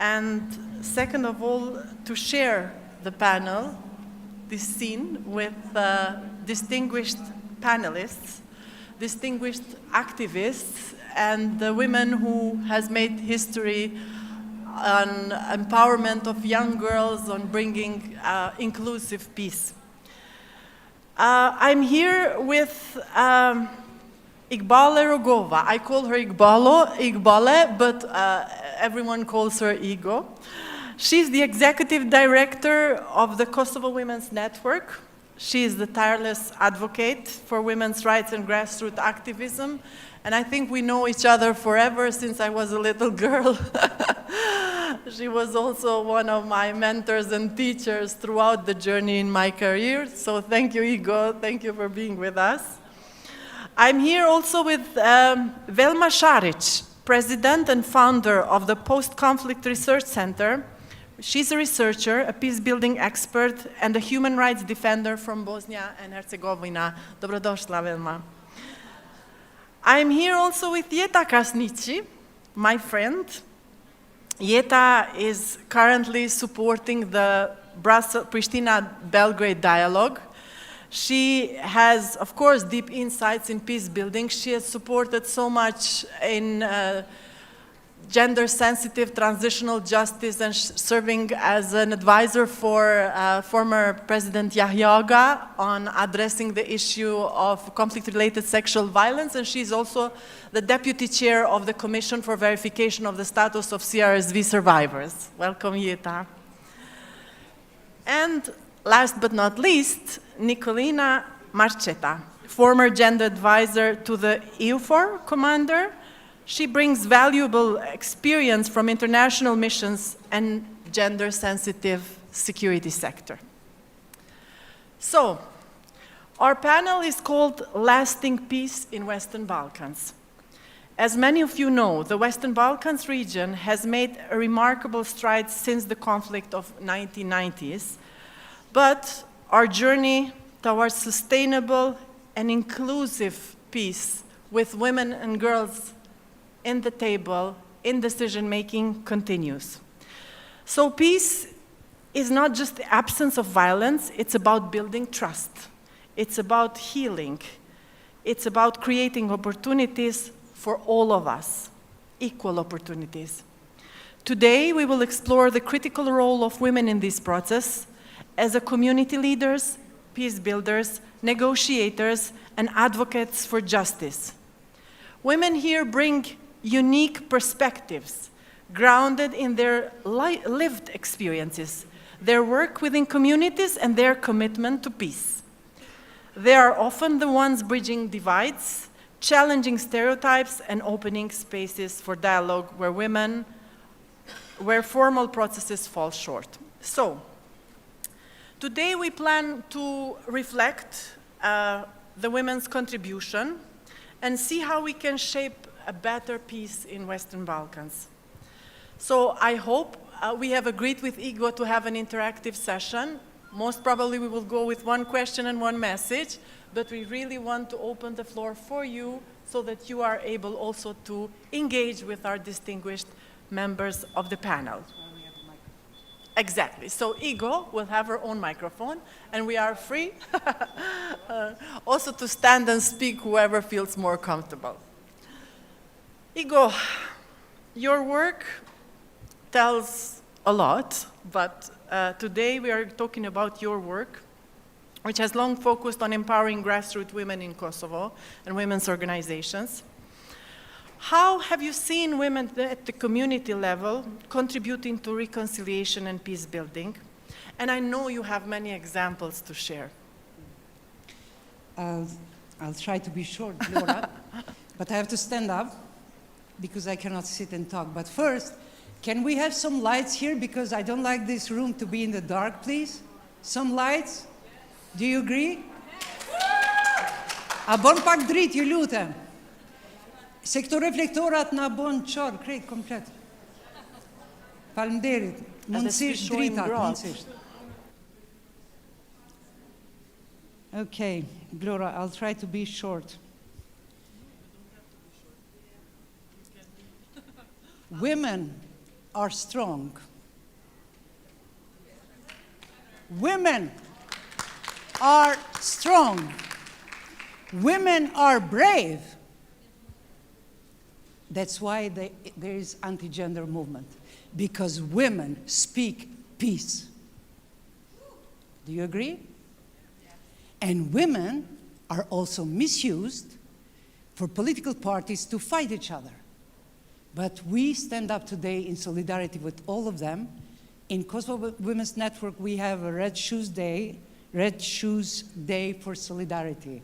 and second of all, to share the panel, this scene, with distinguished panelists, distinguished activists, and the women who has made history on empowerment of young girls, on bringing inclusive peace. I'm here with Iqbale Rogova. I call her Iqbale, but everyone calls her Igo. She's the executive director of the Kosovo Women's Network. She is the tireless advocate for women's rights and grassroots activism. And I think we know each other forever since I was a little girl. She was also one of my mentors and teachers throughout the journey in my career. So thank you, Igo. Thank you for being with us. I'm here also with Velma Šarić, president and founder of the Post-Conflict Research Center. She's a researcher, a peace-building expert, and a human rights defender from Bosnia and Herzegovina. Dobrodošla, Velma. I'm here also with Jeta Kasnici, my friend. Jeta is currently supporting the Pristina-Belgrade dialogue. She has, of course, deep insights in peace building. She has supported so much in gender-sensitive transitional justice and serving as an advisor for former President Yahyaga on addressing the issue of conflict-related sexual violence. And she's also the deputy chair of the Commission for Verification of the Status of CRSV Survivors. Welcome, Jeta. And last but not least, Nicolina Marcheta, former gender advisor to the EUFOR commander. She brings valuable experience from international missions and gender-sensitive security sector. So, our panel is called Lasting Peace in Western Balkans. As many of you know, the Western Balkans region has made a remarkable strides since the conflict of 1990s, but our journey towards sustainable and inclusive peace with women and girls in the table, in decision-making, continues. So peace is not just the absence of violence, it's about building trust. It's about healing. It's about creating opportunities for all of us, equal opportunities. Today, we will explore the critical role of women in this process as a community leaders, peace builders, negotiators, and advocates for justice. Women here bring unique perspectives, grounded in their lived experiences, their work within communities, and their commitment to peace. They are often the ones bridging divides, challenging stereotypes, and opening spaces for dialogue where formal processes fall short. So, today we plan to reflect the women's contribution and see how we can shape a better peace in Western Balkans. So I hope we have agreed with Igo to have an interactive session. Most probably we will go with one question and one message, but we really want to open the floor for you so that you are able also to engage with our distinguished members of the panel. Exactly. So Igo will have her own microphone, and we are free also to stand and speak whoever feels more comfortable. Igo, your work tells a lot, but today we are talking about your work, which has long focused on empowering grassroots women in Kosovo and women's organizations. How have you seen women at the community level contributing to reconciliation and peace building? And I know you have many examples to share. I'll try to be short, Laura, but I have to stand up because I cannot sit and talk. But first, can we have some lights here? Because I don't like this room to be in the dark, please. Some lights? Do you agree? A bon pak drit, ju lutem. Se këto reflektorat na bon qarë, krejt, komplet. Faleminderit. Mundësisht drita, mundësisht. Okay, Laura, I'll try to be short. Women are strong. Women are strong. Women are brave. That's why there is anti-gender movement, because women speak peace. Do you agree? And women are also misused for political parties to fight each other. But we stand up today in solidarity with all of them. In Kosovo Women's Network, we have a Red Shoes Day for solidarity.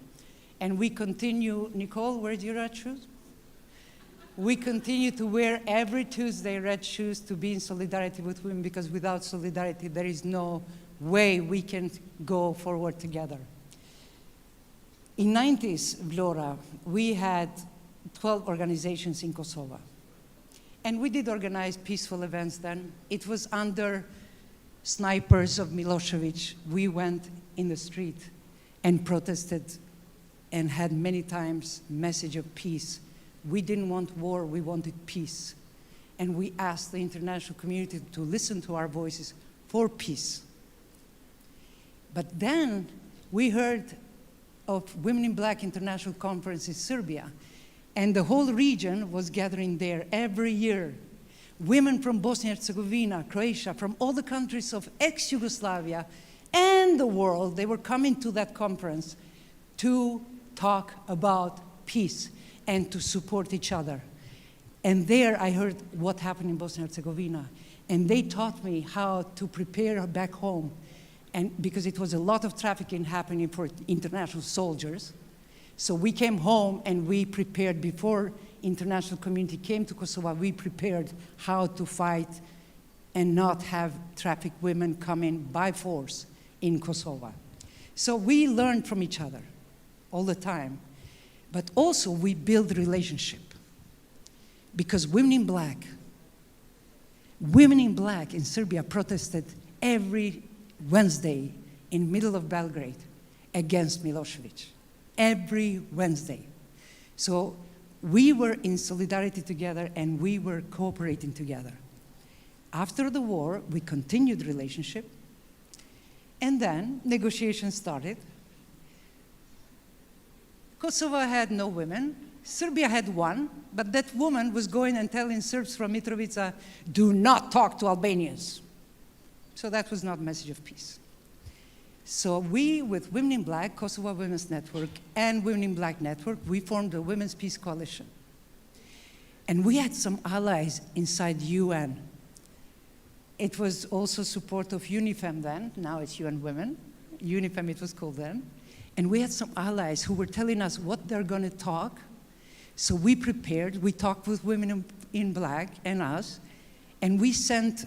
And we continue, Nicole, where's your red shoes? We continue to wear every Tuesday red shoes to be in solidarity with women, because without solidarity, there is no way we can go forward together. In 90s, Vlora, we had 12 organizations in Kosovo. And we did organize peaceful events then. It was under snipers of Milosevic. We went in the street and protested and had many times message of peace. We didn't want war, we wanted peace. And we asked the international community to listen to our voices for peace. But then we heard of Women in Black International Conference in Serbia, and the whole region was gathering there every year. Women from Bosnia and Herzegovina, Croatia, from all the countries of ex-Yugoslavia and the world, they were coming to that conference to talk about peace and to support each other. And there I heard what happened in Bosnia and Herzegovina. And they taught me how to prepare back home. And because it was a lot of trafficking happening for international soldiers. So we came home and we prepared, before international community came to Kosovo, we prepared how to fight and not have trafficked women come in by force in Kosovo. So we learned from each other all the time. But also we build relationship. Because women in black in Serbia protested every Wednesday in middle of Belgrade against Milosevic. Every Wednesday. So we were in solidarity together and we were cooperating together. After the war, we continued the relationship, and then negotiations started. Kosovo had no women. Serbia had one, but that woman was going and telling Serbs from Mitrovica, do not talk to Albanians. So that was not a message of peace. So we, with Women in Black, Kosovo Women's Network, and Women in Black Network, we formed a Women's Peace Coalition. And we had some allies inside UN. It was also support of UNIFEM then, now it's UN Women. UNIFEM it was called then. And we had some allies who were telling us what they're gonna talk. So we prepared, we talked with Women in Black and us, and we sent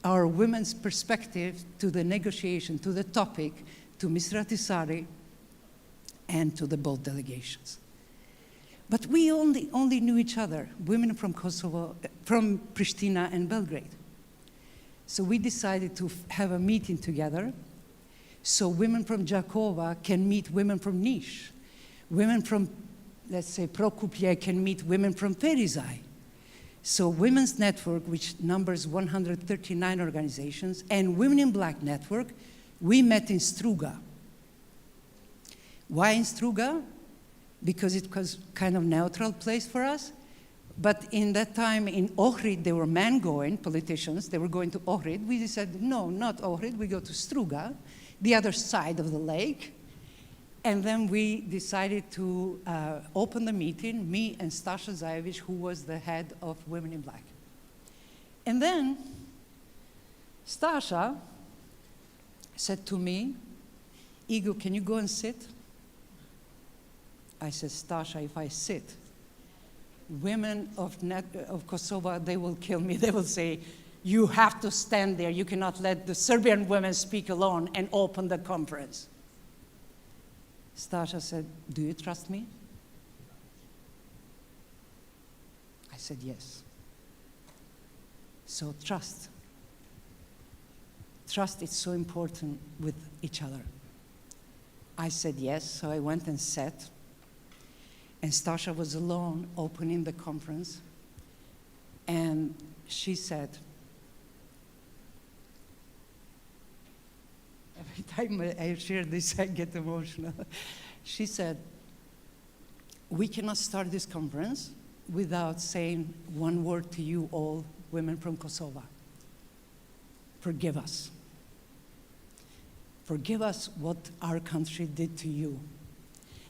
our women's perspective to the negotiation, to the topic, to Ms. Ratisari and to the both delegations. But we only knew each other, women from Kosovo, from Pristina and Belgrade. So we decided to have a meeting together so women from Jakova can meet women from Niš. Women from, let's say, Prokuplje can meet women from Perizaj. So Women's Network, which numbers 139 organizations, and Women in Black Network, we met in Struga. Why in Struga? Because it was kind of neutral place for us. But in that time in Ohrid, there were men going, politicians, they were going to Ohrid. We said, no, not Ohrid, we go to Struga, the other side of the lake. And then we decided to open the meeting, me and Stasha Zajevic, who was the head of Women in Black. And then Stasha said to me, Igo, can you go and sit? I said, Stasha, if I sit, women of Kosovo, they will kill me. They will say, you have to stand there. You cannot let the Serbian women speak alone and open the conference. Stasha said, do you trust me? I said, yes. So trust. Trust is so important with each other. I said yes, so I went and sat. And Stasha was alone opening the conference. And she said, every time I share this, I get emotional. She said, we cannot start this conference without saying one word to you all, women from Kosovo. Forgive us. Forgive us what our country did to you.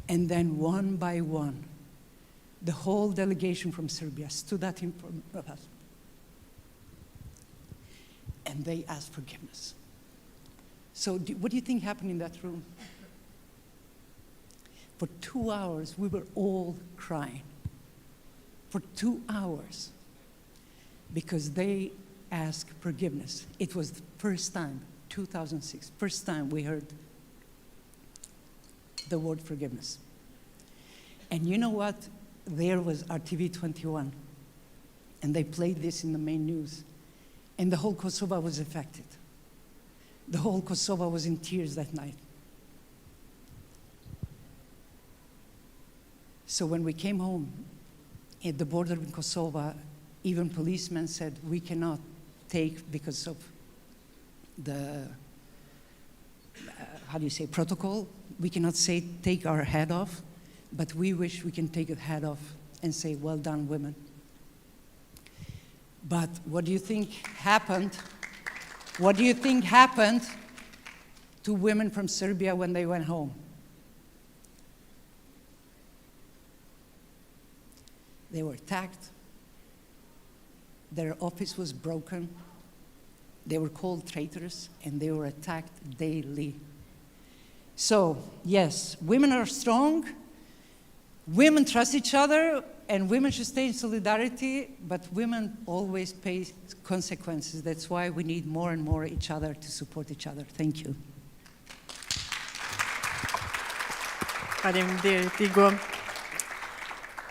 And then one by one, the whole delegation from Serbia stood up in front of us. And they asked forgiveness. So what do you think happened in that room? For 2 hours, we were all crying. For 2 hours. Because they asked forgiveness. It was the first time, 2006, first time we heard the word forgiveness. And you know what? There was RTV 21. And they played this in the main news. And the whole Kosovo was affected. The whole Kosovo was in tears that night. So when we came home, at the border in Kosovo, even policemen said, we cannot take, because of the, how do you say, protocol, we cannot say take our head off, but we wish we can take a head off and say, well done, women. But what do you think happened? What do you think happened to women from Serbia when they went home? They were attacked. Their office was broken. They were called traitors, and they were attacked daily. So, yes, women are strong. Women trust each other, and women should stay in solidarity, but women always pay consequences. That's why we need more and more each other to support each other. Thank you.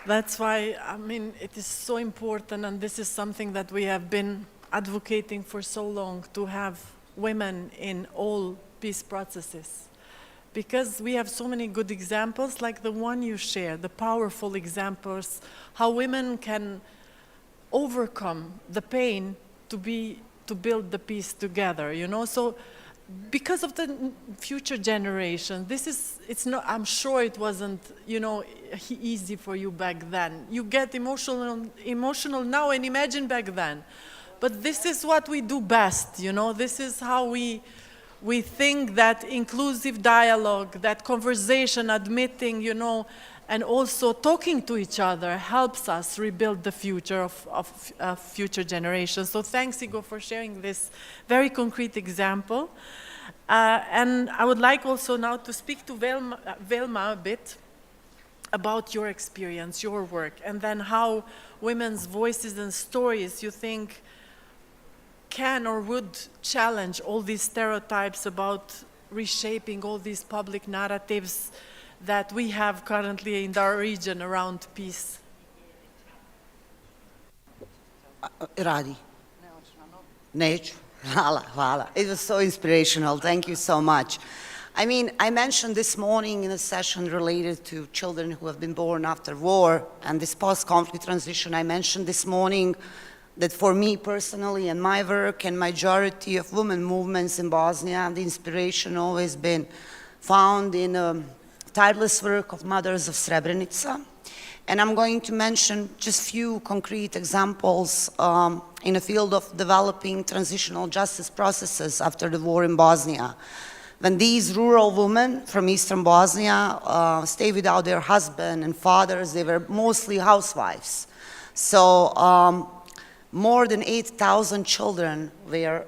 That's why, I mean, it is so important, and this is something that we have been advocating for so long, to have women in all peace processes. Because we have so many good examples, like the one you shared, the powerful examples, how women can overcome the pain to build the peace together, you know? So, because of the future generation, it's not, I'm sure it wasn't, you know, easy for you back then. You get emotional now, and imagine back then. But this is what we do best, you know? This is how we think that inclusive dialogue, that conversation, admitting, you know, and also talking to each other helps us rebuild the future of future generations. So thanks, Igor, for sharing this very concrete example. And I would like also now to speak to Velma a bit about your experience, your work, and then how women's voices and stories you think can or would challenge all these stereotypes about reshaping all these public narratives that we have currently in our region around peace. Radi. Neću. Hvala. It was so inspirational. Thank you so much. I mean, I mentioned this morning in a session related to children who have been born after war and this post-conflict transition. I mentioned this morning that for me personally and my work and majority of women movements in Bosnia, the inspiration always been found in tireless work of mothers of Srebrenica. And I'm going to mention just few concrete examples in the field of developing transitional justice processes after the war in Bosnia. When these rural women from eastern Bosnia stayed without their husband and fathers, they were mostly housewives. So more than 8,000 children were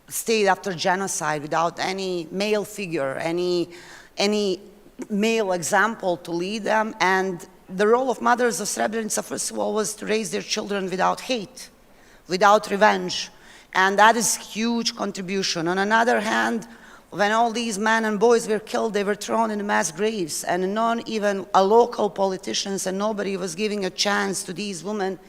stayed after genocide without any male figure, any male example to lead them. And the role of mothers of Srebrenica, first of all, was to raise their children without hate, without revenge. And that is a huge contribution. On another hand, when all these men and boys were killed, they were thrown in mass graves, and not even a local politicians, and nobody was giving a chance to these women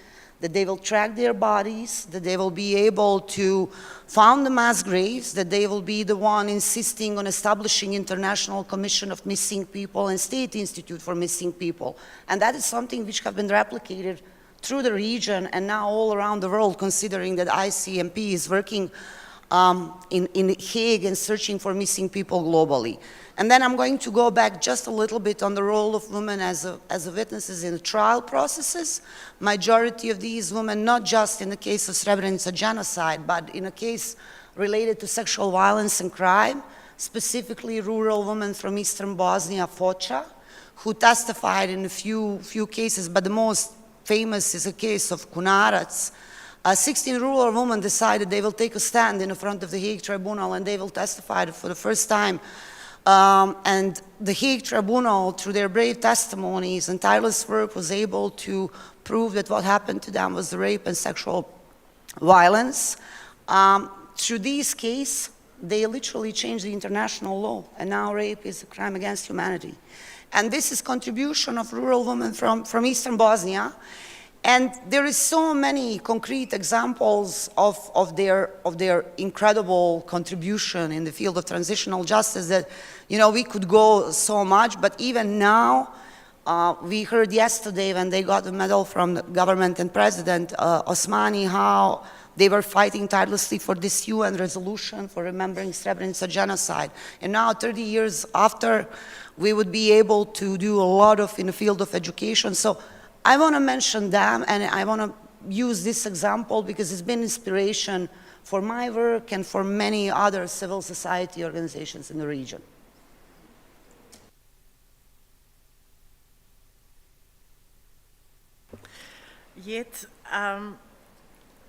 that they will track their bodies, that they will be able to found the mass graves, that they will be the one insisting on establishing International Commission of Missing People and State Institute for Missing People. And that is something which have been replicated through the region and now all around the world, considering that ICMP is working in Hague and searching for missing people globally. And then I'm going to go back just a little bit on the role of women as witnesses in the trial processes. Majority of these women, not just in the case of Srebrenica genocide, but in a case related to sexual violence and crime, specifically rural women from eastern Bosnia, Foča, who testified in a few cases, but the most famous is a case of Kunarac. 16 rural women decided they will take a stand in front of the Hague Tribunal and they will testify for the first time. And the Hague Tribunal, through their brave testimonies and tireless work, was able to prove that what happened to them was rape and sexual violence. Through these cases, they literally changed the international law, and now rape is a crime against humanity. And this is contribution of rural women from eastern Bosnia. And there is so many concrete examples of their incredible contribution in the field of transitional justice that, we could go so much, but even now, we heard yesterday when they got the medal from the government and President Osmani how they were fighting tirelessly for this UN resolution for remembering Srebrenica genocide. And now, 30 years after, we would be able to do a lot in the field of education. So I want to mention them, and I want to use this example because it's been inspiration for my work and for many other civil society organizations in the region. Yet,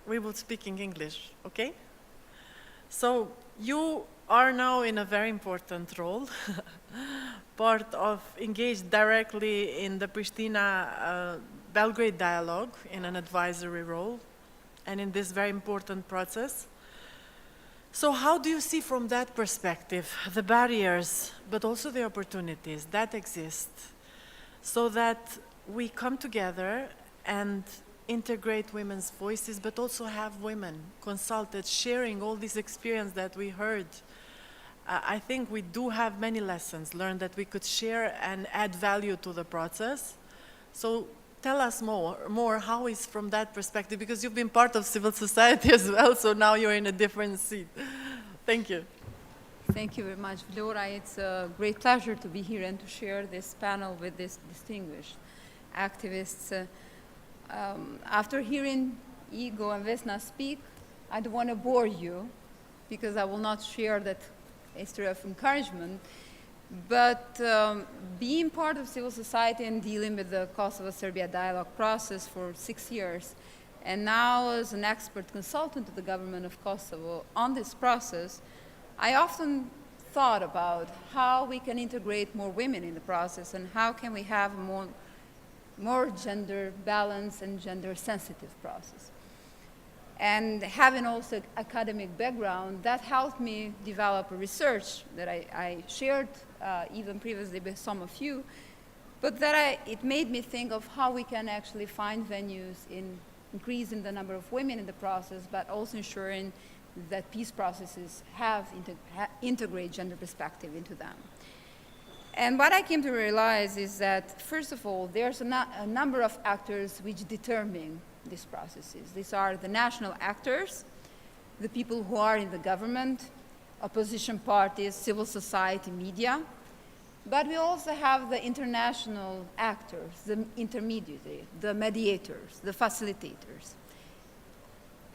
we will speak in English, okay? So you are now in a very important role, part of engaged directly in the Pristina-Belgrade dialogue in an advisory role and in this very important process. So how do you see from that perspective the barriers, but also the opportunities that exist so that we come together and integrate women's voices, but also have women consulted, sharing all this experience that we heard? I think we do have many lessons learned that we could share and add value to the process. So tell us more how is from that perspective, because you've been part of civil society as well, so now you're in a different seat. Thank you. Thank you very much, Laura. It's a great pleasure to be here and to share this panel with these distinguished activists. After hearing Igo and Vesna speak, I don't want to bore you because I will not share that history of encouragement, but being part of civil society and dealing with the Kosovo-Serbia dialogue process for 6 years, and now as an expert consultant to the government of Kosovo on this process, I often thought about how we can integrate more women in the process and how can we have a more gender balanced and gender sensitive process. And having also academic background, that helped me develop a research that I shared even previously with some of you, but that it made me think of how we can actually find venues in increasing the number of women in the process, but also ensuring that peace processes integrate gender perspective into them. And what I came to realize is that, first of all, there's a number of actors which determine these processes. These are the national actors, the people who are in the government, opposition parties, civil society, media. But we also have the international actors, the intermediaries, the mediators, the facilitators.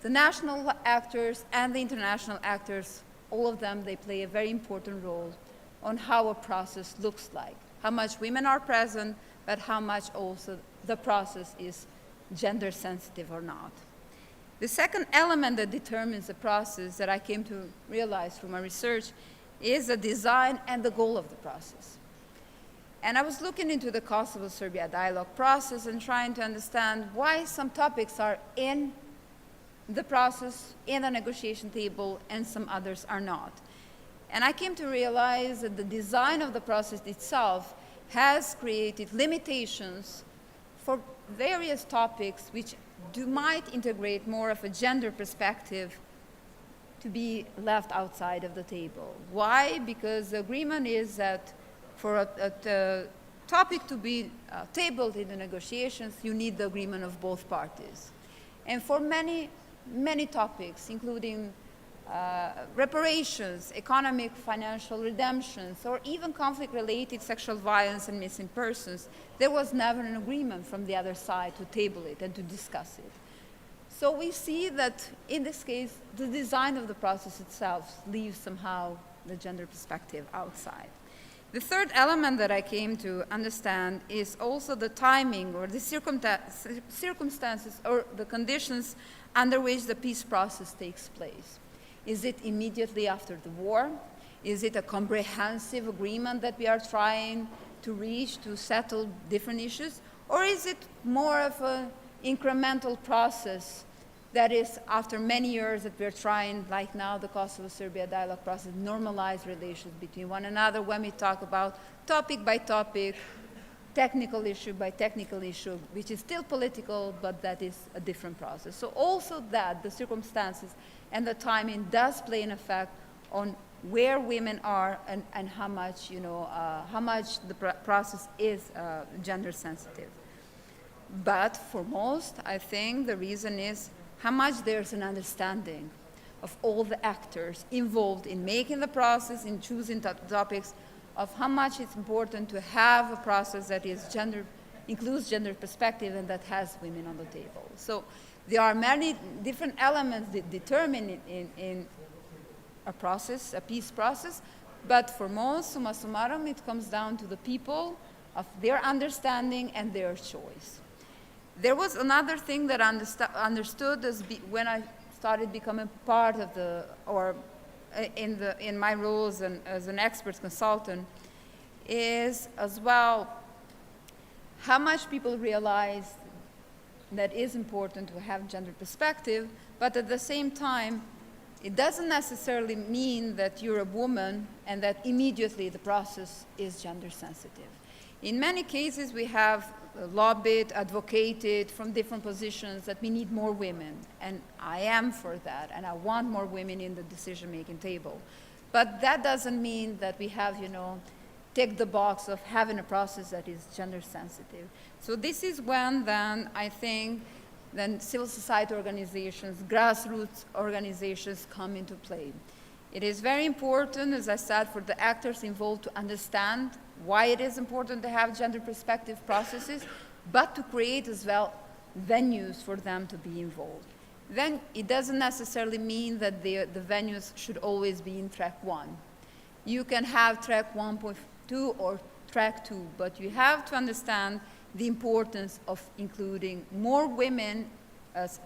The national actors and the international actors, all of them, they play a very important role on how a process looks like, how much women are present, but how much also the process is gender sensitive or not. The second element that determines the process that I came to realize through my research is the design and the goal of the process. And I was looking into the Kosovo-Serbia dialogue process and trying to understand why some topics are in the process, in the negotiation table, and some others are not. And I came to realize that the design of the process itself has created limitations for various topics which might integrate more of a gender perspective to be left outside of the table. Why? Because the agreement is that for topic to be tabled in the negotiations, you need the agreement of both parties. And for many, many topics, including reparations, economic, financial redemptions, or even conflict-related sexual violence and missing persons, there was never an agreement from the other side to table it and to discuss it. So we see that, in this case, the design of the process itself leaves somehow the gender perspective outside. The third element that I came to understand is also the timing or the circumstances or the conditions under which the peace process takes place. Is it immediately after the war? Is it a comprehensive agreement that we are trying to reach to settle different issues? Or is it more of an incremental process that is, after many years that we're trying, like now the Kosovo-Serbia dialogue process, normalize relations between one another when we talk about topic by topic, technical issue by technical issue, which is still political, but that is a different process. So also that, the circumstances and the timing does play an effect on where women are and how much, how much the process is gender sensitive. But for most, I think the reason is how much there's an understanding of all the actors involved in making the process, in choosing topics, of how much it's important to have a process that is includes gender perspective and that has women on the table. So there are many different elements that determine in a process, a peace process, but for most, summa summarum, it comes down to the people, of their understanding and their choice. There was another thing that I understood when I started becoming part of in my roles as an expert consultant, is as well how much people realize that is important to have gender perspective, but at the same time, it doesn't necessarily mean that you're a woman and that immediately the process is gender sensitive. In many cases, we have lobbied, advocated from different positions that we need more women, and I am for that, and I want more women in the decision-making table. But that doesn't mean that we have, tick the box of having a process that is gender sensitive. So this is when then I think then civil society organizations, grassroots organizations come into play. It is very important, as I said, for the actors involved to understand why it is important to have gender perspective processes, but to create as well venues for them to be involved. Then it doesn't necessarily mean that the venues should always be in track 1. You can have track 1.2 or track 2, but you have to understand the importance of including more women as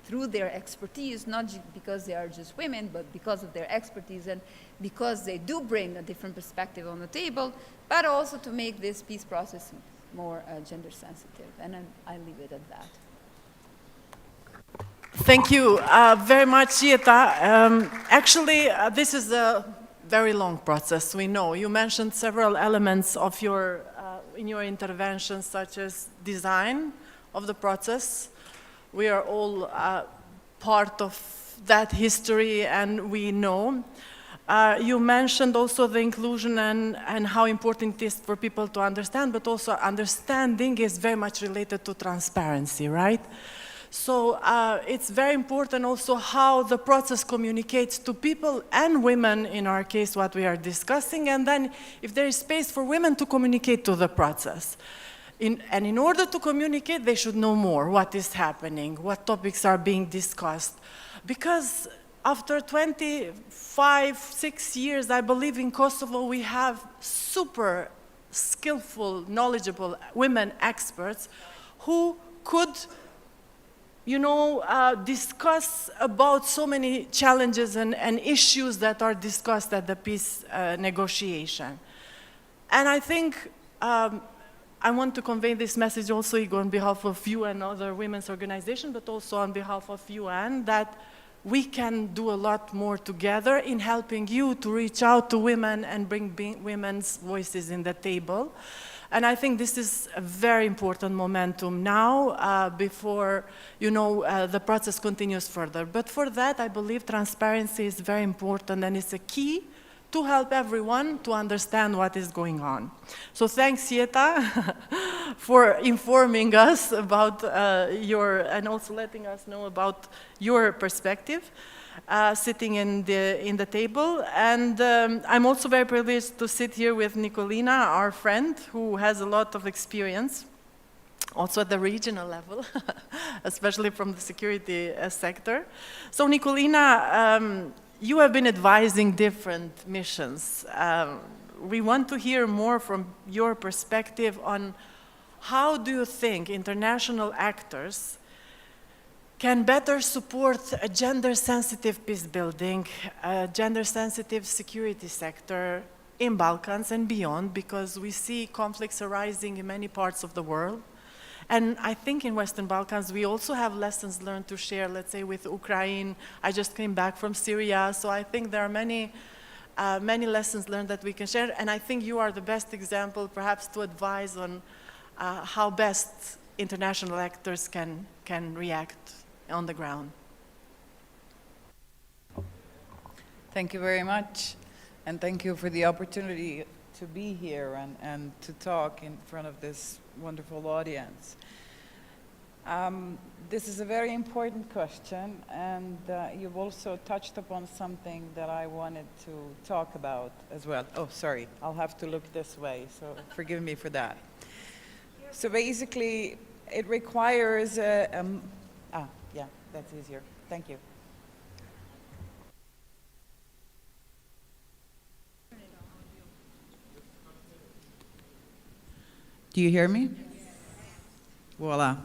through their expertise, not because they are just women, but because of their expertise and because they do bring a different perspective on the table, but also to make this peace process more gender sensitive. And I leave it at that. Thank you very much, Jeta. Actually, this is a very long process, we know. You mentioned several elements of in your interventions, such as design of the process. We are all part of that history, and we know. You mentioned also the inclusion and how important it is for people to understand, but also understanding is very much related to transparency, right? So it's very important also how the process communicates to people and women, in our case, what we are discussing, and then if there is space for women to communicate to the process. And in order to communicate, they should know more what is happening, what topics are being discussed. Because after 25, 6 years, I believe in Kosovo, we have super skillful, knowledgeable women experts who could discuss about so many challenges and issues that are discussed at the peace negotiation. And I think I want to convey this message also, Igor, on behalf of you and other women's organizations, but also on behalf of UN, that we can do a lot more together in helping you to reach out to women and bring women's voices in the table. And I think this is a very important momentum now before, the process continues further. But for that, I believe transparency is very important, and it's a key to help everyone to understand what is going on. So thanks, Sieta, for informing us about and also letting us know about your perspective, sitting in the table. And I'm also very privileged to sit here with Nicolina, our friend, who has a lot of experience, also at the regional level, especially from the security sector. So Nicolina, you have been advising different missions. We want to hear more from your perspective on how do you think international actors can better support a gender-sensitive peace building, a gender-sensitive security sector in Balkans and beyond, because we see conflicts arising in many parts of the world. And I think in Western Balkans, we also have lessons learned to share, let's say with Ukraine. I just came back from Syria, so I think there are many lessons learned that we can share. And I think you are the best example, perhaps, to advise on how best international actors can react on the ground. Thank you very much. And thank you for the opportunity to be here and to talk in front of this wonderful audience. This is a very important question, and you've also touched upon something that I wanted to talk about as well. Oh, sorry, I'll have to look this way, so forgive me for that. So basically, it requires yeah, that's easier. Thank you. Do you hear me? Voila.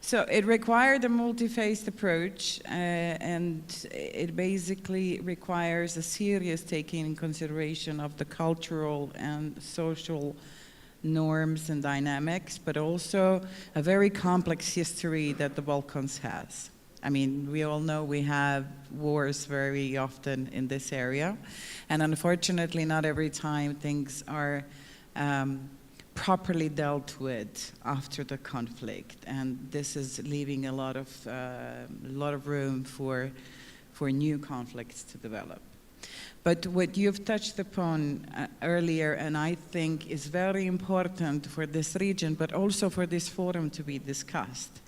So it required a multi-phased approach, and it basically requires a serious taking in consideration of the cultural and social norms and dynamics, but also a very complex history that the Balkans has. I mean, we all know we have wars very often in this area, and unfortunately not every time things are properly dealt with after the conflict, and this is leaving a lot of room for new conflicts to develop. But what you've touched upon earlier, and I think is very important for this region, but also for this forum to be discussed,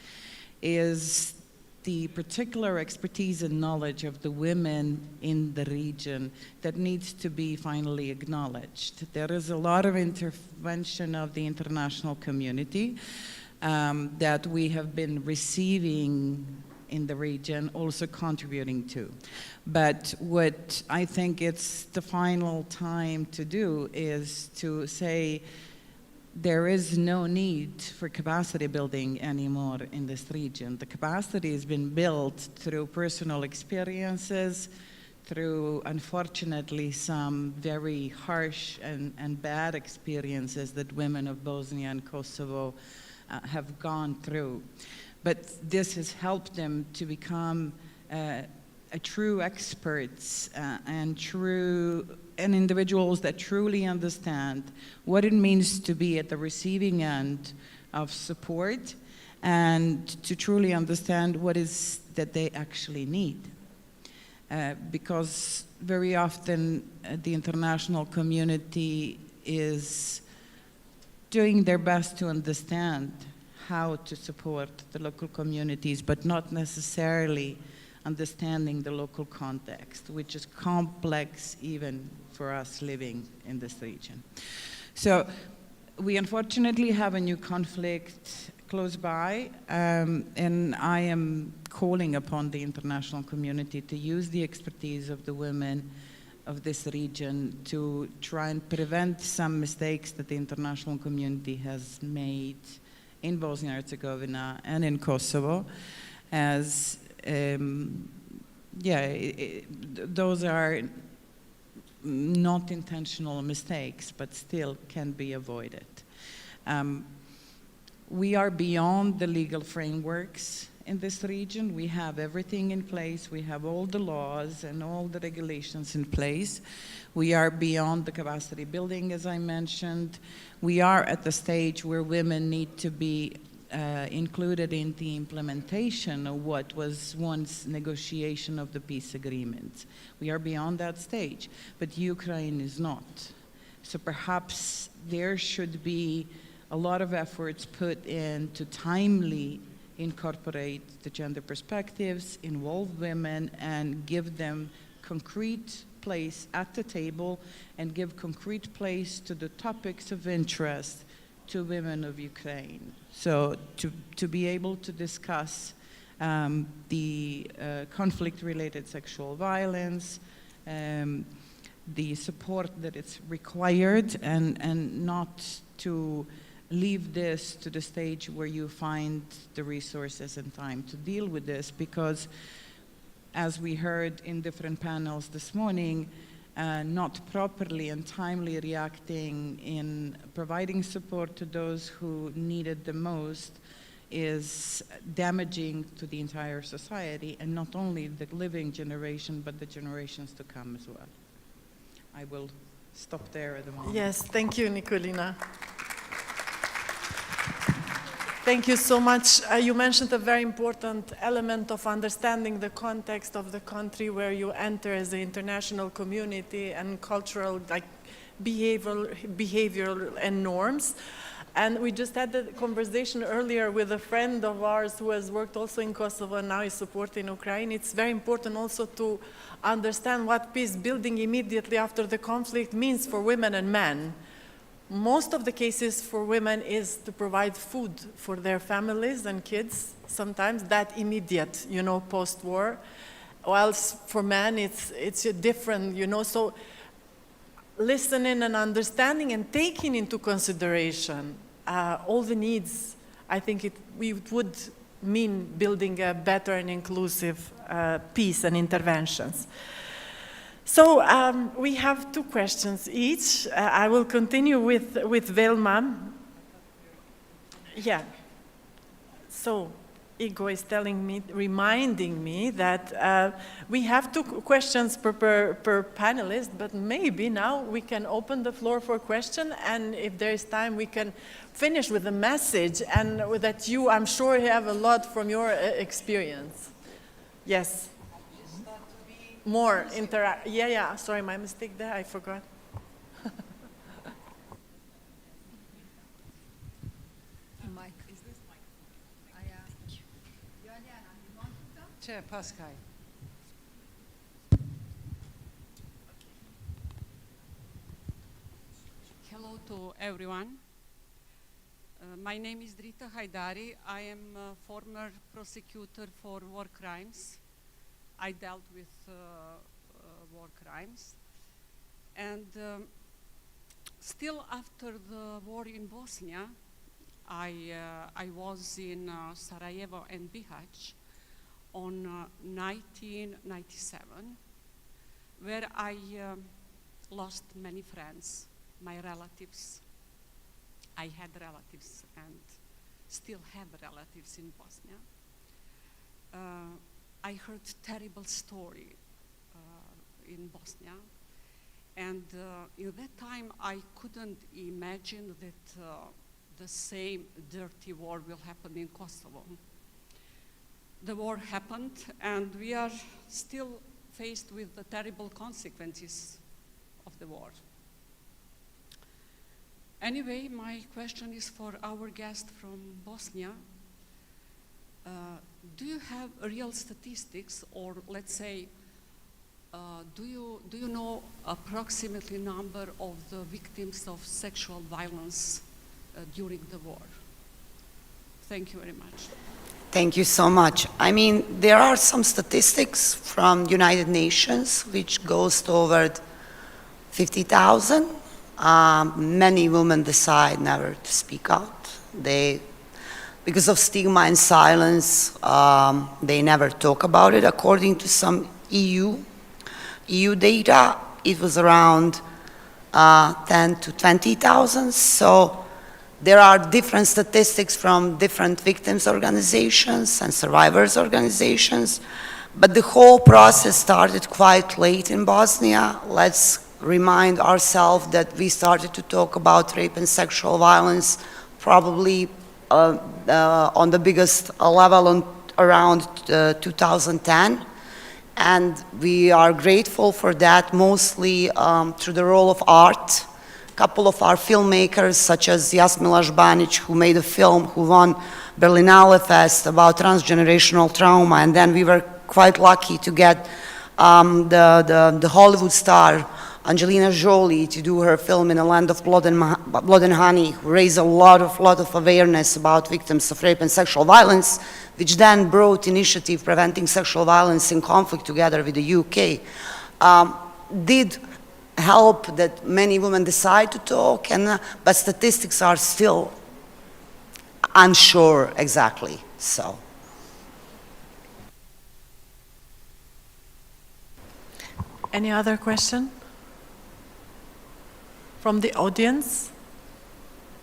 is the particular expertise and knowledge of the women in the region that needs to be finally acknowledged. There is a lot of intervention of the international community that we have been receiving in the region, also contributing to. But what I think it's the final time to do is to say there is no need for capacity building anymore in this region. The capacity has been built through personal experiences, through, unfortunately, some very harsh and bad experiences that women of Bosnia and Kosovo have gone through. But this has helped them to become true experts and individuals that truly understand what it means to be at the receiving end of support and to truly understand what is that they actually need. Because very often the international community is doing their best to understand how to support the local communities, but not necessarily understanding the local context, which is complex even for us living in this region. So we unfortunately have a new conflict close by, and I am calling upon the international community to use the expertise of the women of this region to try and prevent some mistakes that the international community has made in Bosnia and Herzegovina and in Kosovo, as those are not intentional mistakes, but still can be avoided. We are beyond the legal frameworks in this region. We have everything in place. We have all the laws and all the regulations in place. We are beyond the capacity building, as I mentioned. We are at the stage where women need to be included in the implementation of what was once negotiation of the peace agreement. We are beyond that stage, but Ukraine is not. So perhaps there should be a lot of efforts put in to timely incorporate the gender perspectives, involve women, and give them concrete place at the table and give concrete place to the topics of interest to women of Ukraine. So to be able to discuss the conflict-related sexual violence, the support that is required, and not to leave this to the stage where you find the resources and time to deal with this, because as we heard in different panels this morning, not properly and timely reacting in providing support to those who need it the most is damaging to the entire society, and not only the living generation, but the generations to come as well. I will stop there at the moment. Yes, thank you, Nikolina. Thank you so much. You mentioned a very important element of understanding the context of the country where you enter as an international community, and cultural, like behavioral and norms. And we just had a conversation earlier with a friend of ours who has worked also in Kosovo and now is supporting Ukraine. It's very important also to understand what peace building immediately after the conflict means for women and men. Most of the cases for women is to provide food for their families and kids, sometimes that immediate, post-war. Whilst for men, it's a different, so listening and understanding and taking into consideration all the needs, I think it would mean building a better and inclusive peace and interventions. So we have 2 questions each. I will continue with Velma. Yeah. So Igor is reminding me that we have 2 questions per panelist, but maybe now we can open the floor for a question, and if there is time, we can finish with a message, and that you, I'm sure, have a lot from your experience. Yes. More interact. Yeah. Sorry, my mistake there. I forgot. Mike. Is this Mike? C'è Pascal. Hello to everyone. My name is Drita Haidari. I am a former prosecutor for war crimes. I dealt with war crimes. And still after the war in Bosnia, I was in Sarajevo and Bihać on 1997, where I lost many friends, my relatives. I had relatives and still have relatives in Bosnia. I heard terrible story in Bosnia, and in that time I couldn't imagine that the same dirty war will happen in Kosovo. The war happened, and we are still faced with the terrible consequences of the war. Anyway, my question is for our guest from Bosnia. Do you have real statistics, or let's say, do you know approximately number of the victims of sexual violence during the war? Thank you very much. Thank you so much. I mean, there are some statistics from United Nations, which goes toward 50,000. Many women decide never to speak out. Because of stigma and silence, they never talk about it. According to some EU data, it was around 10 to 20,000. So there are different statistics from different victims organizations and survivors organizations. But the whole process started quite late in Bosnia. Let's remind ourselves that we started to talk about rape and sexual violence probably on the biggest level around 2010. And we are grateful for that, mostly through the role of art. A couple of our filmmakers, such as Jasmila Žbanić, who made a film, who won Berlinale Fest about transgenerational trauma, and then we were quite lucky to get the Hollywood star Angelina Jolie to do her film In a Land of Blood and Honey, who raised a lot of awareness about victims of rape and sexual violence, which then brought initiative Preventing Sexual Violence in Conflict together with the UK. Did help that many women decide to talk, but statistics are still unsure exactly, so. Any other question? From the audience?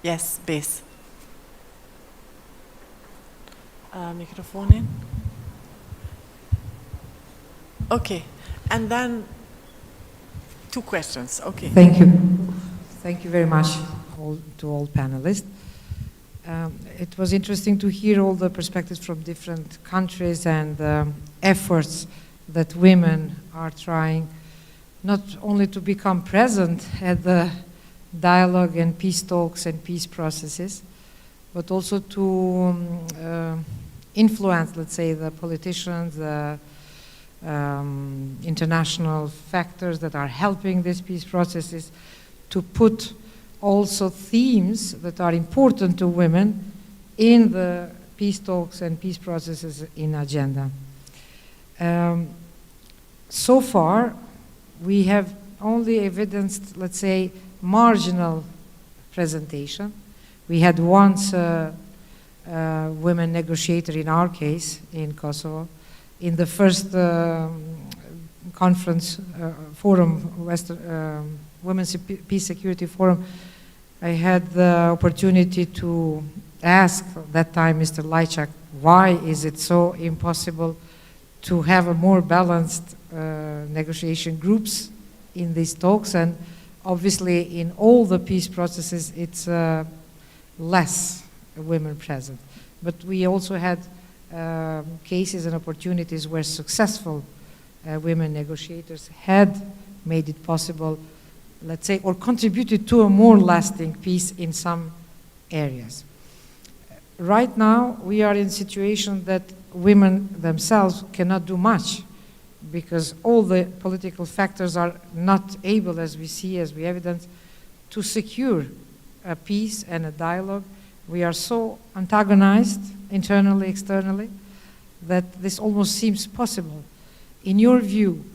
Yes, Bess. Microphone in. Okay, and then 2 questions, okay. Thank you. Thank you very much to all panelists. It was interesting to hear all the perspectives from different countries and efforts that women are trying not only to become present at the dialogue and peace talks and peace processes, but also to influence, let's say, the politicians, the international factors that are helping these peace processes to put also themes that are important to women in the peace talks and peace processes in agenda. So far, we have only evidenced, let's say, marginal presentation. We had once a women negotiator in our case in Kosovo. In the first conference forum, Women's Peace Security Forum, I had the opportunity to ask that time Mr. Lajčák, why is it so impossible to have a more balanced negotiation groups in these talks? And obviously in all the peace processes it's less women present. But we also had cases and opportunities where successful women negotiators had made it possible, let's say, or contributed to a more lasting peace in some areas. Right now, we are in a situation that women themselves cannot do much because all the political factors are not able, as we see, as we evidence, to secure a peace and a dialogue. We are so antagonized internally, externally, that this almost seems possible. In your view,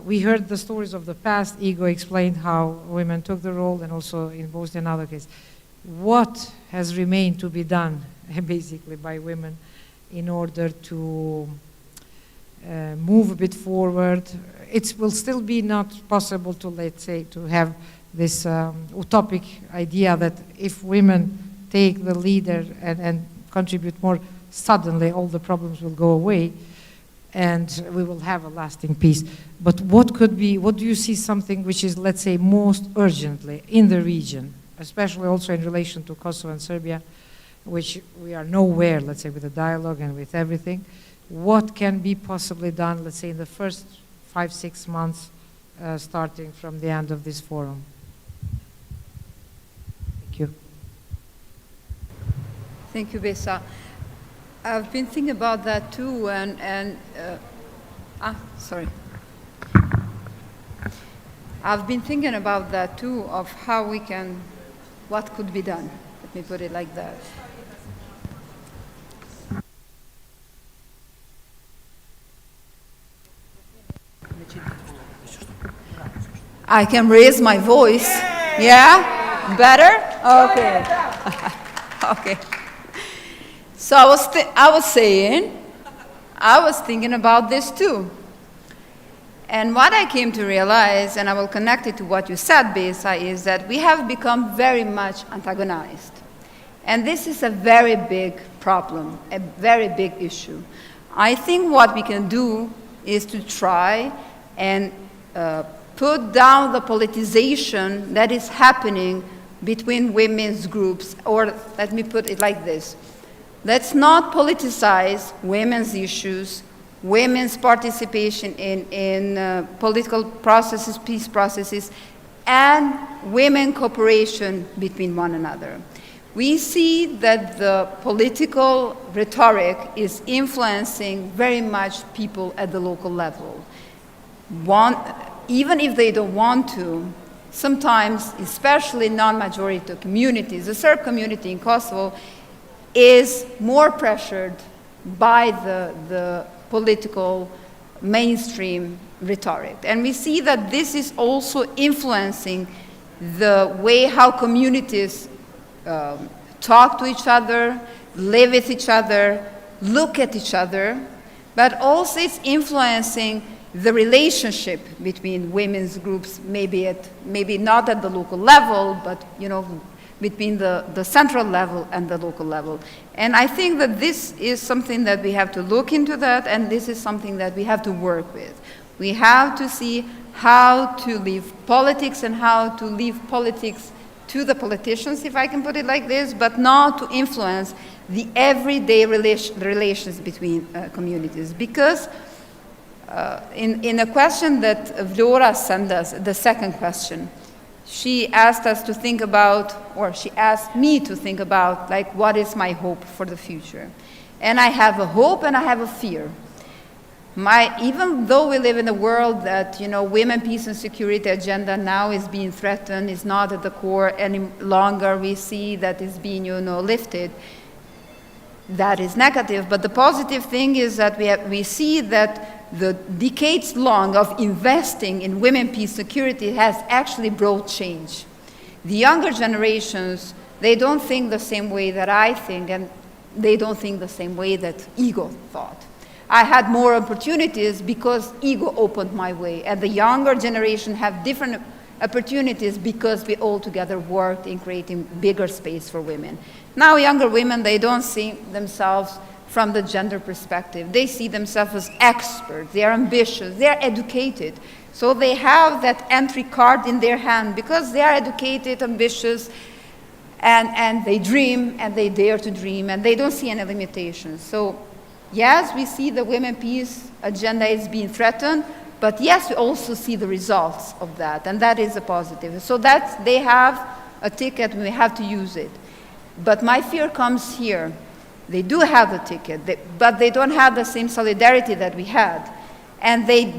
we heard the stories of the past. Igo explained how women took the role, and also in Bosnia and other cases. What has remained to be done, basically, by women in order to move a bit forward? It will still be not possible to, let's say, to have this utopic idea that if women take the leader and contribute more, suddenly all the problems will go away and we will have a lasting peace. But what could be, what do you see something which is, let's say, most urgently in the region, especially also in relation to Kosovo and Serbia, which we are nowhere, let's say, with the dialogue and with everything? What can be possibly done, let's say, in the first 5-6 months, starting from the end of this forum? Thank you. Thank you, Besa. I've been thinking about that too, sorry. I've been thinking about that too, of how we can, what could be done. Let me put it like that. I can raise my voice. Yeah? Better? Okay. Okay. So I was thinking about this too. And what I came to realize, and I will connect it to what you said, Besa, is that we have become very much antagonized. And this is a very big problem, a very big issue. I think what we can do is to try and put down the politicization that is happening between women's groups, or let me put it like this. Let's not politicize women's issues, women's participation in political processes, peace processes, and women cooperation between one another. We see that the political rhetoric is influencing very much people at the local level. Even if they don't want to, sometimes, especially non-majority communities, the Serb community in Kosovo is more pressured by the political mainstream rhetoric. And we see that this is also influencing the way how communities talk to each other, live with each other, look at each other, but also it's influencing the relationship between women's groups, maybe not at the local level, but between the central level and the local level. And I think that this is something that we have to look into that, and this is something that we have to work with. We have to see how to leave politics and how to leave politics to the politicians, if I can put it like this, but not to influence the everyday relations between communities. Because in a question that Vlora sent us, the second question, she asked us to think about, or she asked me to think about, like, what is my hope for the future? And I have a hope and I have a fear. Even though we live in a world that, women, peace and security agenda now is being threatened, is not at the core any longer, we see that it's being, lifted. That is negative, but the positive thing is that we see that the decades long of investing in women, peace, security has actually brought change. The younger generations, they don't think the same way that I think, and they don't think the same way that Ego thought. I had more opportunities because Ego opened my way, and the younger generation have different opportunities because we all together worked in creating bigger space for women. Now younger women, they don't see themselves from the gender perspective. They see themselves as experts, they are ambitious, they are educated. So they have that entry card in their hand because they are educated, ambitious, and they dream, and they dare to dream, and they don't see any limitations. So yes, we see the women peace agenda is being threatened, but yes, we also see the results of that, and that is a positive. So they have a ticket, and we have to use it. But my fear comes here. They do have the ticket, but they don't have the same solidarity that we had. And they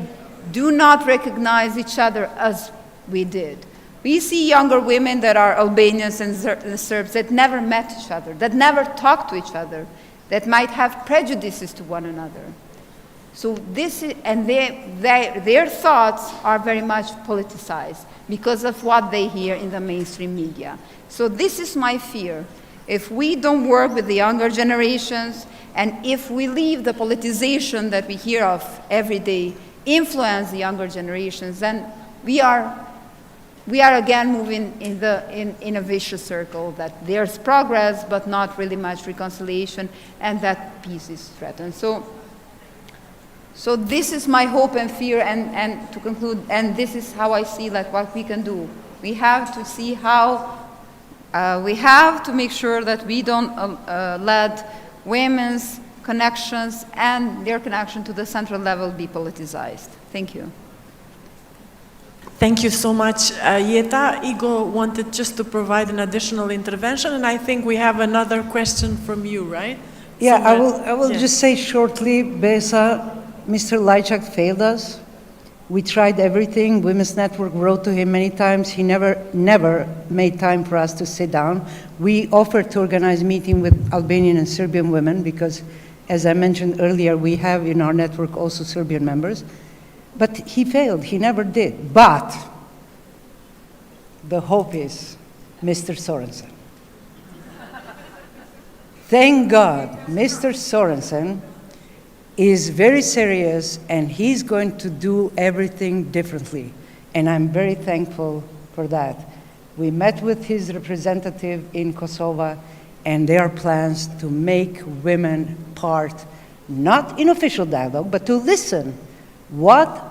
do not recognize each other as we did. We see younger women that are Albanians and Serbs that never met each other, that never talked to each other, that might have prejudices to one another. So their thoughts are very much politicized because of what they hear in the mainstream media. So this is my fear. If we don't work with the younger generations, and if we leave the politicization that we hear of every day influence the younger generations, then we are again moving in a vicious circle, that there's progress but not really much reconciliation, and that peace is threatened. So this is my hope and fear, and to conclude, and this is how I see what we can do. We have to see how we have to make sure that we don't let women's connections and their connection to the central level be politicized. Thank you. Thank you so much, Jeta. Igo wanted just to provide an additional intervention, and I think we have another question from you, right? Yeah, Somewhere. I will Yeah. just say shortly, Besa, Mr. Lajčák failed us. We tried everything. Women's Network wrote to him many times. He never made time for us to sit down. We offered to organize a meeting with Albanian and Serbian women because, as I mentioned earlier, we have in our network also Serbian members. But he failed. He never did. But the hope is Mr. Sorensen. Thank God, Mr. Sorensen is very serious, and he's going to do everything differently. And I'm very thankful for that. We met with his representative in Kosovo, and there are plans to make women part, not in official dialogue, but to listen. What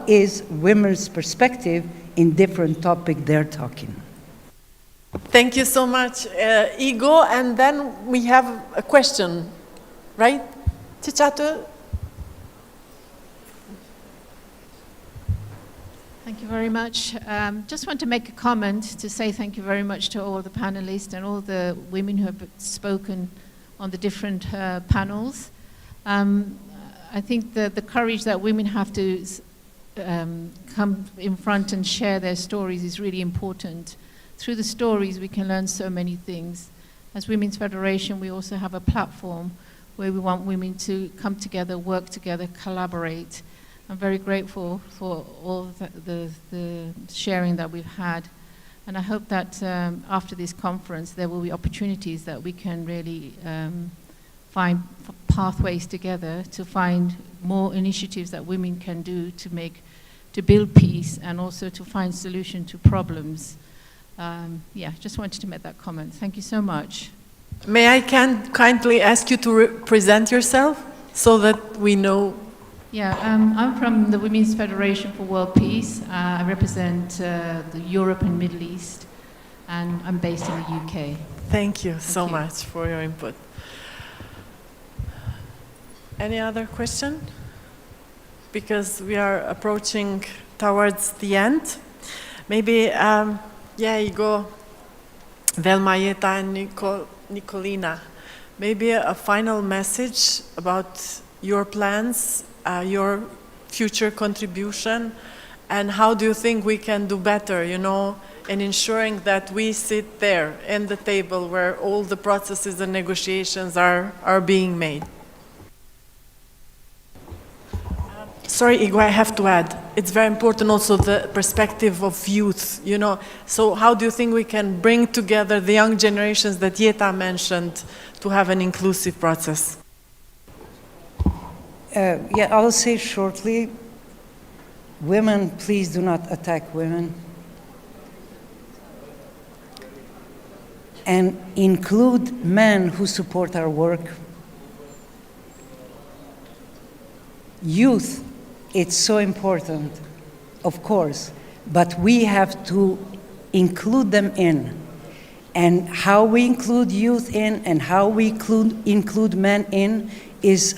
is women's perspective in different topic they're talking. Thank you so much, Igo. And then we have a question, right? Cicato? Thank you very much. Just want to make a comment to say thank you very much to all the panelists and all the women who have spoken on the different panels. I think the courage that women have to come in front and share their stories is really important. Through the stories, we can learn so many things. As Women's Federation, we also have a platform where we want women to come together, work together, collaborate. I'm very grateful for all the sharing that we've had. And I hope that after this conference, there will be opportunities that we can really find pathways together to find more initiatives that women can do to build peace and also to find solution to problems. Yeah, just wanted to make that comment. Thank you so much. May I kindly ask you to present yourself so that we know? Yeah, I'm from the Women's Federation for World Peace. I represent the Europe and Middle East, and I'm based in the UK. Thank you so much for your input. Any other question? Because we are approaching towards the end. Maybe, Igor, Velmayeta and Nicolina, maybe a final message about your plans, your future contribution, and how do you think we can do better, in ensuring that we sit there in the table where all the processes and negotiations are being made? Sorry, Igor, I have to add, it's very important also the perspective of youth, So how do you think we can bring together the young generations that Jeta mentioned to have an inclusive process? I'll say shortly, women, please do not attack women. And include men who support our work. Youth, it's so important, of course, but we have to include them in. And how we include youth in and how we include men in is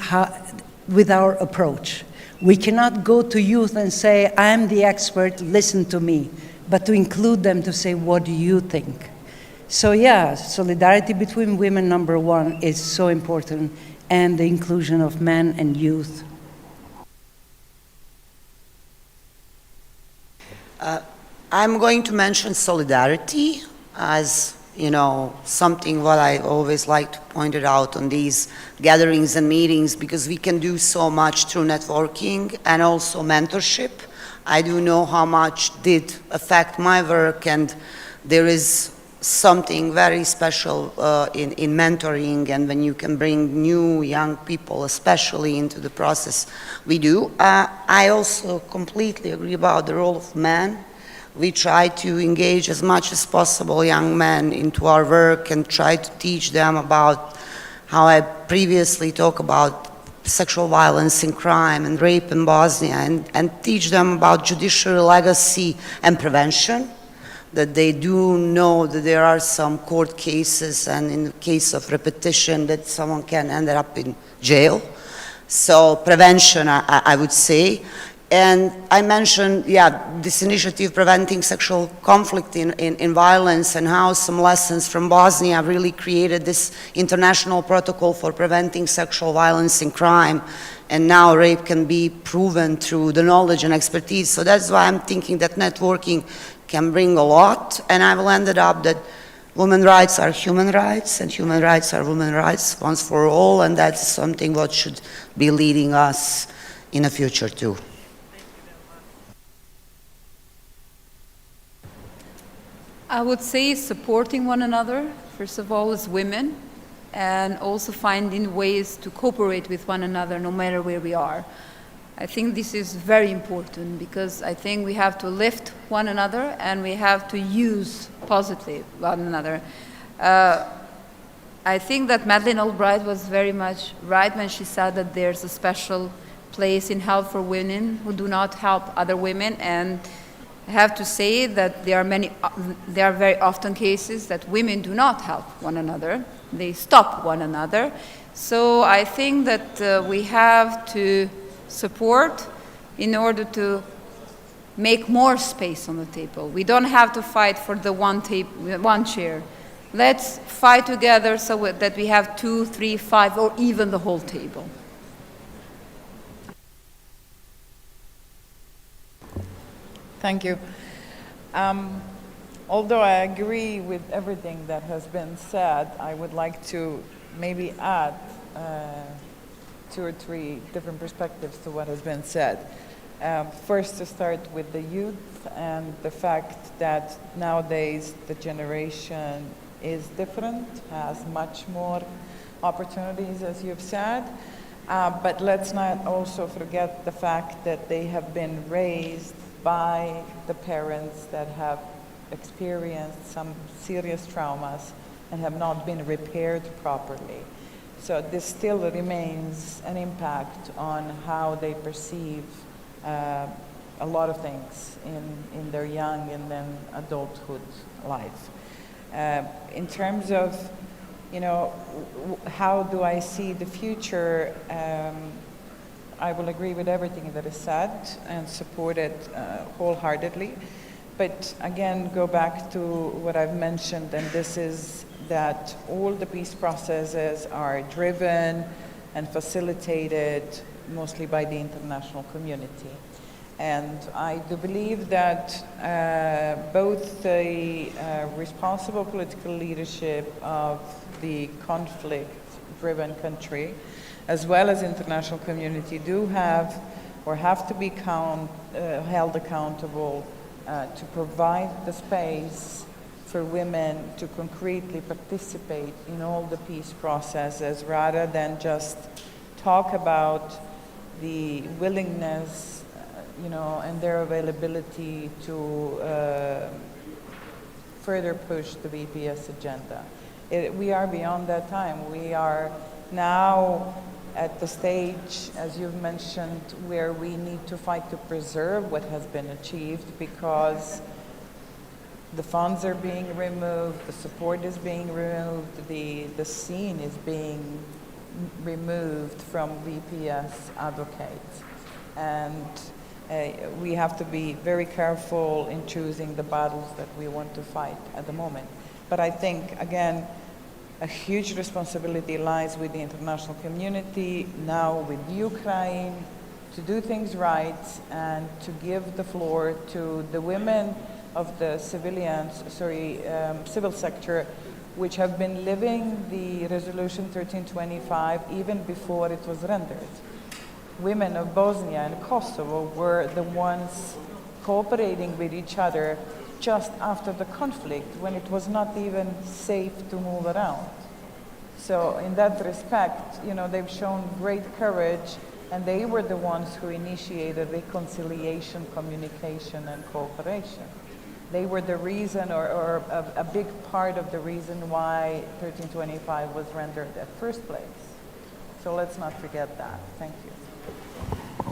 with our approach. We cannot go to youth and say, I'm the expert, listen to me, but to include them to say, what do you think? So yeah, solidarity between women, number one, is so important, and the inclusion of men and youth. I'm going to mention solidarity as, something what I always like to point it out on these gatherings and meetings, because we can do so much through networking and also mentorship. I do know how much did affect my work, and there is something very special in mentoring, and when you can bring new young people especially into the process, we do. I also completely agree about the role of men. We try to engage as much as possible young men into our work and try to teach them about how I previously talked about sexual violence and crime and rape in Bosnia, and teach them about judicial legacy and prevention, that they do know that there are some court cases, and in the case of repetition that someone can end up in jail. So prevention, I would say. And I mentioned, this initiative preventing sexual conflict in violence, and how some lessons from Bosnia really created this international protocol for preventing sexual violence and crime. And now rape can be proven through the knowledge and expertise. So that's why I'm thinking that networking can bring a lot. And I've landed up that women's rights are human rights, and human rights are women's rights once for all. And that's something what should be leading us in the future too. I would say supporting one another, first of all, as women, and also finding ways to cooperate with one another no matter where we are. I think this is very important, because I think we have to lift one another and we have to use positively one another. I think that Madeleine Albright was very much right when she said that there's a special place in help for women who do not help other women, and I have to say that there are very often cases that women do not help one another. They stop one another. So I think that we have to support in order to make more space on the table. We don't have to fight for the one chair. Let's fight together so that we have 2, 3, 5, or even the whole table. Thank you. Although I agree with everything that has been said, I would like to maybe add 2 or 3 different perspectives to what has been said. First, to start with the youth and the fact that nowadays the generation is different, has much more opportunities, as you've said. But let's not also forget the fact that they have been raised by the parents that have experienced some serious traumas and have not been repaired properly. So this still remains an impact on how they perceive a lot of things in their young and then adulthood life. In terms of, how do I see the future, I will agree with everything that is said and support it wholeheartedly. But again, go back to what I've mentioned, and this is that all the peace processes are driven and facilitated mostly by the international community. And I do believe that both the responsible political leadership of the conflict-driven country, as well as international community, do have or have to be held accountable to provide the space for women to concretely participate in all the peace processes, rather than just talk about the willingness, and their availability to further push the VPS agenda. We are beyond that time. We are now at the stage, as you've mentioned, where we need to fight to preserve what has been achieved, because the funds are being removed, the support is being removed, the scene is being removed from VPS advocates. And we have to be very careful in choosing the battles that we want to fight at the moment. But I think, again, a huge responsibility lies with the international community, now with Ukraine, to do things right and to give the floor to the women of the civil sector, which have been living the Resolution 1325 even before it was rendered. Women of Bosnia and Kosovo were the ones cooperating with each other just after the conflict, when it was not even safe to move around. So in that respect, they've shown great courage, and they were the ones who initiated reconciliation, communication, and cooperation. They were the reason, or a big part of the reason why 1325 was rendered at first place. So let's not forget that. Thank you.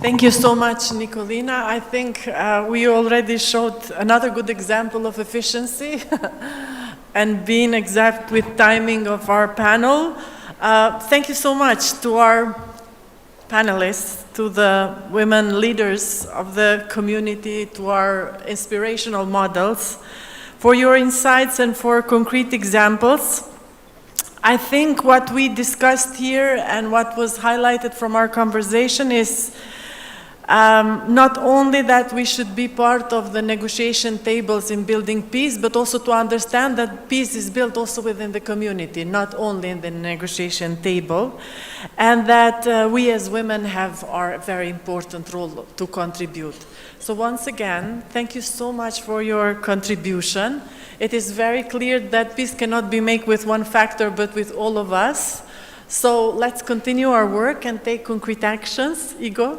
Thank you so much, Nicolina. I think we already showed another good example of efficiency and being exact with timing of our panel. Thank you so much to our panelists, to the women leaders of the community, to our inspirational models, for your insights and for concrete examples. I think what we discussed here and what was highlighted from our conversation is not only that we should be part of the negotiation tables in building peace, but also to understand that peace is built also within the community, not only in the negotiation table, and that we as women have our very important role to contribute. So once again, thank you so much for your contribution. It is very clear that peace cannot be made with one factor, but with all of us. So let's continue our work and take concrete actions. Igor?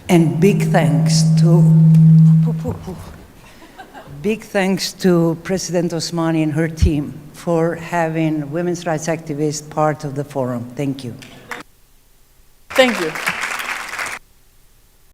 And big thanks to President Osmani and her team for having women's rights activists part of the forum. Thank you. Thank you.